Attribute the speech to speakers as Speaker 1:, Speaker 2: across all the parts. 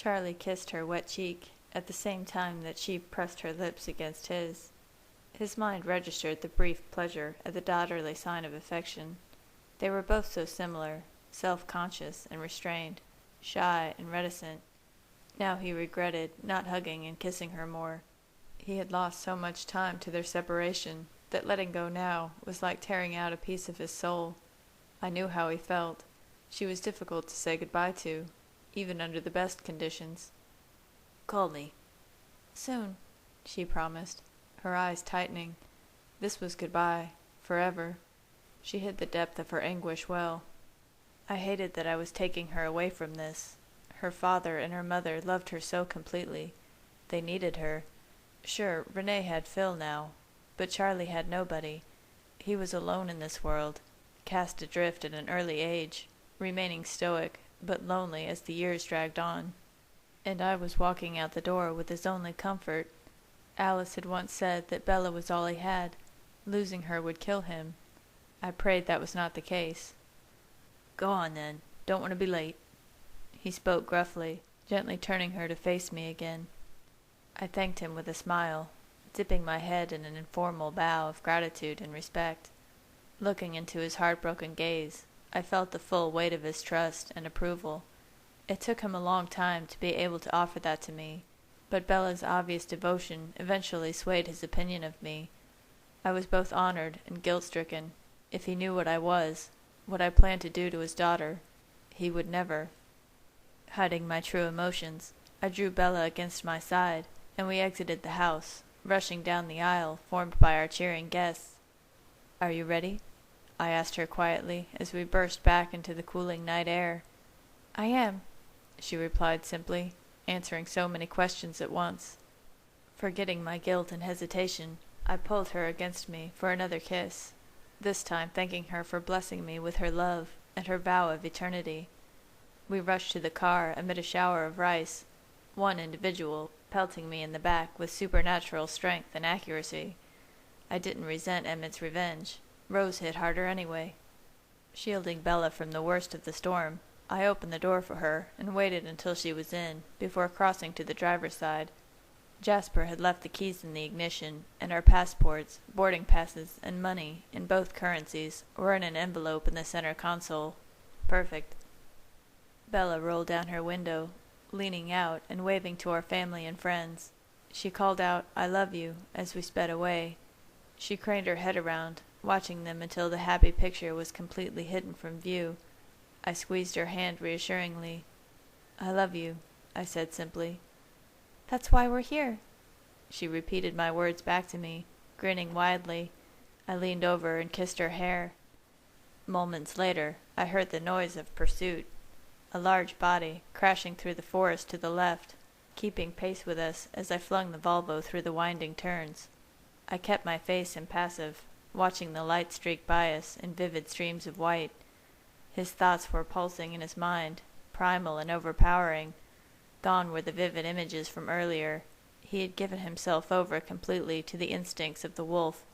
Speaker 1: Charlie kissed her wet cheek, at the same time that she pressed her lips against his. His mind registered the brief pleasure at the daughterly sign of affection. They were both so similar, self-conscious and restrained, shy and reticent. Now he regretted not hugging and kissing her more. He had lost so much time to their separation that letting go now was like tearing out a piece of his soul. I knew how he felt. She was difficult to say goodbye to, even under the best conditions. "Call me." "Soon," she promised, her eyes tightening. This was goodbye, forever. She hid the depth of her anguish well. I hated that I was taking her away from this. Her father and her mother loved her so completely. They needed her. Sure, Renee had Phil now, but Charlie had nobody. He was alone in this world, cast adrift at an early age, remaining stoic, but lonely as the years dragged on. And I was walking out the door with his only comfort. Alice had once said that Bella was all he had. Losing her would kill him. I prayed that was not the case. "Go on, then. Don't want to be late." He spoke gruffly, gently turning her to face me again. I thanked him with a smile, dipping my head in an informal bow of gratitude and respect. Looking into his heartbroken gaze, I felt the full weight of his trust and approval. It took him a long time to be able to offer that to me, but Bella's obvious devotion eventually swayed his opinion of me. I was both honored and guilt-stricken. If he knew what I was, what I planned to do to his daughter, he would never. Hiding my true emotions, I drew Bella against my side, and we exited the house, rushing down the aisle formed by our cheering guests. "Are you ready?" I asked her quietly as we burst back into the cooling night air. "I am," she replied simply, answering so many questions at once. Forgetting my guilt and hesitation, I pulled her against me for another kiss, this time thanking her for blessing me with her love and her vow of eternity. We rushed to the car amid a shower of rice, one individual pelting me in the back with supernatural strength and accuracy. I didn't resent Emmett's revenge. Rose hit harder anyway. Shielding Bella from the worst of the storm, I opened the door for her and waited until she was in, before crossing to the driver's side. Jasper had left the keys in the ignition, and our passports, boarding passes, and money, in both currencies, were in an envelope in the center console. Perfect. Bella rolled down her window, leaning out and waving to our family and friends. She called out, "I love you," as we sped away. She craned her head around, watching them until the happy picture was completely hidden from view. I squeezed her hand reassuringly. "I love you," I said simply. "That's why we're here." She repeated my words back to me, grinning widely. I leaned over and kissed her hair. Moments later, I heard the noise of pursuit. A large body, crashing through the forest to the left, keeping pace with us as I flung the Volvo through the winding turns. I kept my face impassive, watching the light streak by us in vivid streams of white. His thoughts were pulsing in his mind, primal and overpowering. Gone were the vivid images from earlier. He had given himself over completely to the instincts of the wolf.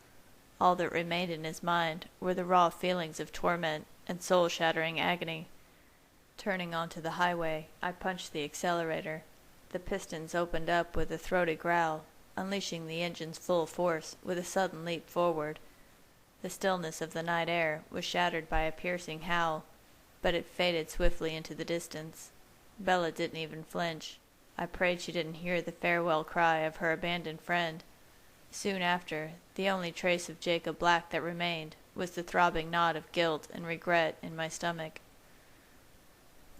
Speaker 1: All that remained in his mind were the raw feelings of torment and soul-shattering agony. Turning onto the highway, I punched the accelerator. The pistons opened up with a throaty growl, unleashing the engine's full force with a sudden leap forward. The stillness of the night air was shattered by a piercing howl, but it faded swiftly into the distance. Bella didn't even flinch. I prayed she didn't hear the farewell cry of her abandoned friend. Soon after, the only trace of Jacob Black that remained was the throbbing knot of guilt and regret in my stomach.